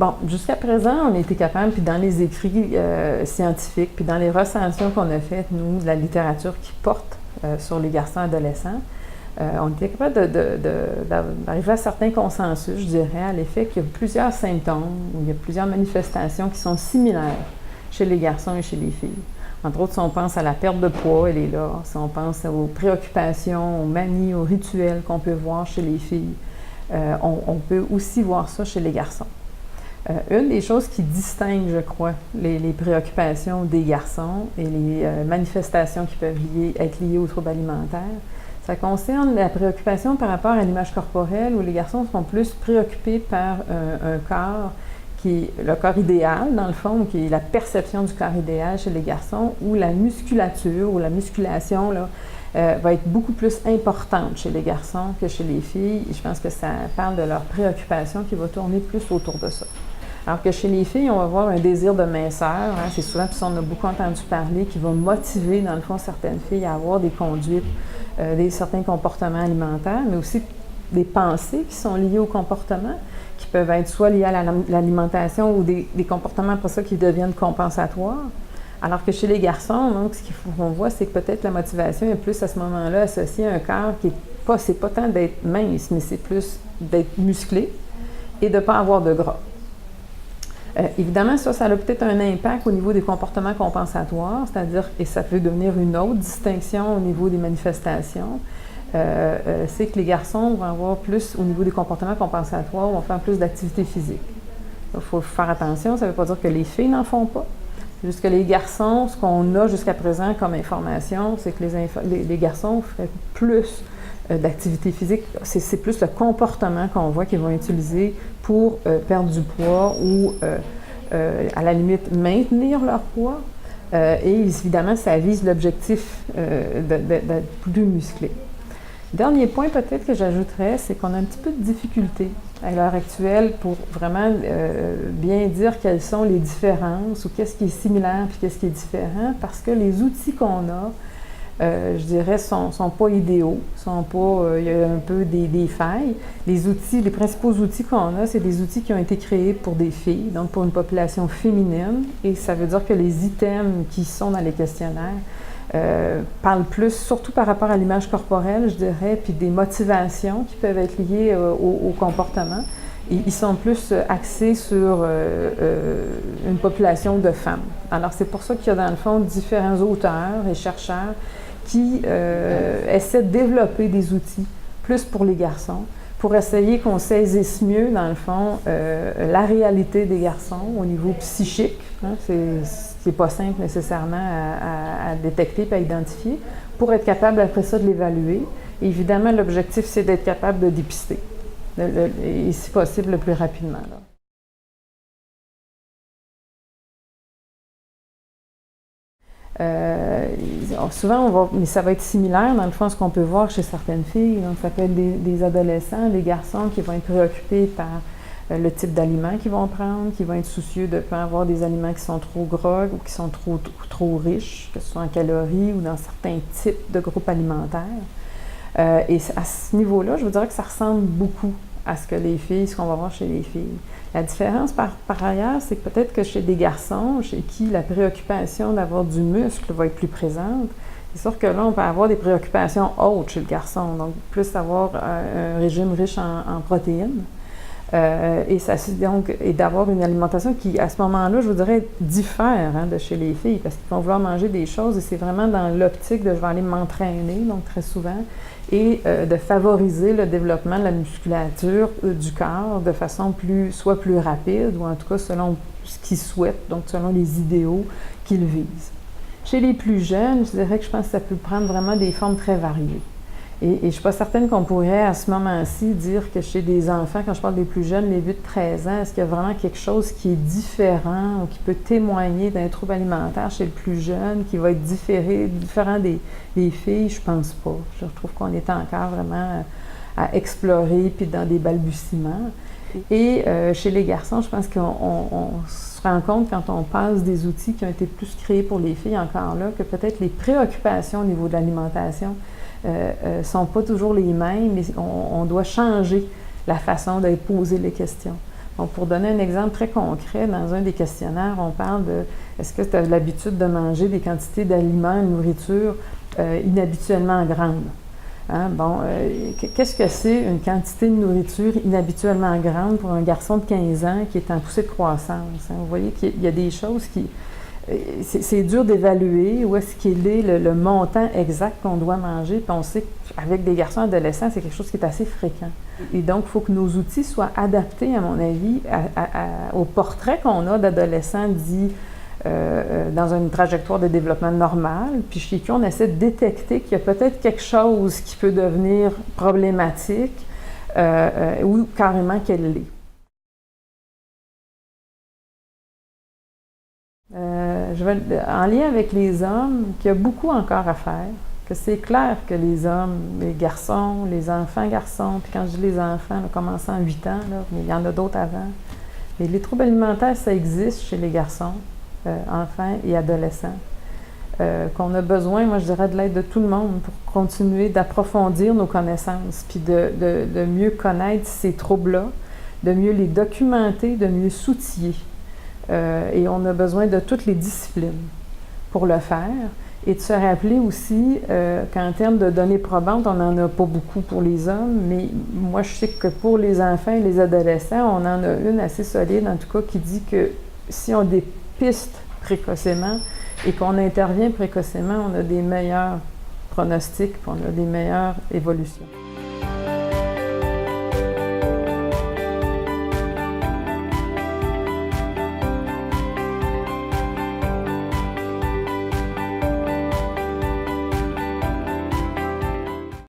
bon, jusqu'à présent, on a été capable, puis dans les écrits scientifiques, puis dans les recensions qu'on a faites, nous, de la littérature qui porte sur les garçons adolescents, on était capable d'arriver à certains consensus, je dirais, à l'effet qu'il y a plusieurs symptômes, ou il y a plusieurs manifestations qui sont similaires chez les garçons et chez les filles. Entre autres, si on pense à la perte de poids, elle est là. Si on pense aux préoccupations, aux manies, aux rituels qu'on peut voir chez les filles, on peut aussi voir ça chez les garçons. Une des choses qui distingue, je crois, les préoccupations des garçons et les manifestations qui peuvent être liées aux troubles alimentaires, ça concerne la préoccupation par rapport à l'image corporelle, où les garçons sont plus préoccupés par un corps qui est le corps idéal, dans le fond, qui est la perception du corps idéal chez les garçons, où la musculature ou la musculation là, va être beaucoup plus importante chez les garçons que chez les filles. Et je pense que ça parle de leur préoccupation qui va tourner plus autour de ça. Alors que chez les filles, on va avoir un désir de minceur, hein, c'est souvent, puis ça on a beaucoup entendu parler, qui va motiver, dans le fond, certaines filles à avoir des conduites, certains comportements alimentaires, mais aussi des pensées qui sont liées au comportement, qui peuvent être soit liées à l'alimentation ou des comportements après ça qui deviennent compensatoires. Alors que chez les garçons, donc, ce qu'on voit, c'est que peut-être la motivation est plus à ce moment-là associée à un corps qui est pas, c'est pas tant d'être mince, mais c'est plus d'être musclé et de ne pas avoir de gras. Évidemment, ça a peut-être un impact au niveau des comportements compensatoires, c'est-à-dire, et ça peut devenir une autre distinction au niveau des manifestations, c'est que les garçons vont avoir plus, au niveau des comportements compensatoires, vont faire plus d'activité physique. Il faut faire attention, ça ne veut pas dire que les filles n'en font pas. Juste que les garçons, ce qu'on a jusqu'à présent comme information, c'est que les garçons feraient plus d'activité physique. C'est plus le comportement qu'on voit qu'ils vont utiliser pour perdre du poids ou, à la limite, maintenir leur poids. Et évidemment, ça vise l'objectif d'être plus musclé. Dernier point peut-être que j'ajouterais, c'est qu'on a un petit peu de difficulté à l'heure actuelle pour vraiment bien dire quelles sont les différences ou qu'est-ce qui est similaire puis qu'est-ce qui est différent, parce que les outils qu'on a, je dirais, sont pas idéaux, il y a un peu des failles. Les principaux outils qu'on a, c'est des outils qui ont été créés pour des filles, donc pour une population féminine, et ça veut dire que les items qui sont dans les questionnaires parlent plus, surtout par rapport à l'image corporelle, je dirais, puis des motivations qui peuvent être liées au comportement. Et ils sont plus axés sur une population de femmes. Alors, c'est pour ça qu'il y a dans le fond différents auteurs et chercheurs qui essaient de développer des outils plus pour les garçons, pour essayer qu'on saisisse mieux, dans le fond, la réalité des garçons au niveau psychique. Hein, c'est pas simple nécessairement à détecter et à identifier, pour être capable après ça de l'évaluer. Évidemment, l'objectif, c'est d'être capable de dépister, et si possible, le plus rapidement. Là. Souvent, mais ça va être similaire, dans le fond, à ce qu'on peut voir chez certaines filles. Donc, ça peut être des adolescents, des garçons qui vont être préoccupés par le type d'aliments qu'ils vont prendre, qui vont être soucieux de ne pas avoir des aliments qui sont trop gras ou qui sont trop riches, que ce soit en calories ou dans certains types de groupes alimentaires. Et à ce niveau-là, je vous dirais que ça ressemble beaucoup à ce qu'on va voir chez les filles. La différence par ailleurs, c'est que peut-être que chez des garçons, chez qui la préoccupation d'avoir du muscle va être plus présente, c'est sûr que là, on peut avoir des préoccupations autres chez le garçon, donc plus avoir un régime riche en protéines. Et d'avoir une alimentation qui, à ce moment-là, je vous dirais, diffère de chez les filles, parce qu'ils vont vouloir manger des choses et c'est vraiment dans l'optique de je vais aller m'entraîner, donc très souvent, et de favoriser le développement de la musculature du corps de façon soit plus rapide, ou en tout cas selon ce qu'ils souhaitent, donc selon les idéaux qu'ils visent. Chez les plus jeunes, je dirais que je pense que ça peut prendre vraiment des formes très variées. Et je ne suis pas certaine qu'on pourrait, à ce moment-ci, dire que chez des enfants, quand je parle des plus jeunes, les 8-13 ans, est-ce qu'il y a vraiment quelque chose qui est différent ou qui peut témoigner d'un trouble alimentaire chez le plus jeune, qui va être différent des filles? Je ne pense pas. Je trouve qu'on est encore vraiment à explorer, puis dans des balbutiements. Et chez les garçons, je pense qu'on se rend compte, quand on passe des outils qui ont été plus créés pour les filles, encore là, que peut-être les préoccupations au niveau de l'alimentation ne sont pas toujours les mêmes, mais on doit changer la façon de poser les questions Bon, pour donner un exemple très concret, dans un des questionnaires, on parle de est-ce que tu as l'habitude de manger des quantités d'aliments et de nourriture inhabituellement grandes? Hein? Bon, qu'est-ce que c'est une quantité de nourriture inhabituellement grande pour un garçon de 15 ans qui est en poussée de croissance? Hein? Vous voyez qu'il y a des choses qui... C'est dur d'évaluer où est-ce qu'il est le montant exact qu'on doit manger, puis on sait qu'avec des garçons adolescents, c'est quelque chose qui est assez fréquent. Et donc, il faut que nos outils soient adaptés, à mon avis, au portrait qu'on a d'adolescents dits dans une trajectoire de développement normale, puis chez qui on essaie de détecter qu'il y a peut-être quelque chose qui peut devenir problématique ou carrément qu'elle l'est. En lien avec les hommes, qu'il y a beaucoup encore à faire, que c'est clair que les hommes, les garçons, les enfants garçons, puis quand je dis les enfants, là, commençant à 8 ans, là, mais il y en a d'autres avant, mais les troubles alimentaires, ça existe chez les garçons, enfants et adolescents, qu'on a besoin, moi je dirais, de l'aide de tout le monde pour continuer d'approfondir nos connaissances, puis de mieux connaître ces troubles-là, de mieux les documenter, de mieux s'outiller. Et on a besoin de toutes les disciplines pour le faire et de se rappeler aussi qu'en termes de données probantes, on n'en a pas beaucoup pour les hommes, mais moi je sais que pour les enfants et les adolescents, on en a une assez solide en tout cas qui dit que si on dépiste précocement et qu'on intervient précocement, on a des meilleurs pronostics, on a des meilleures évolutions.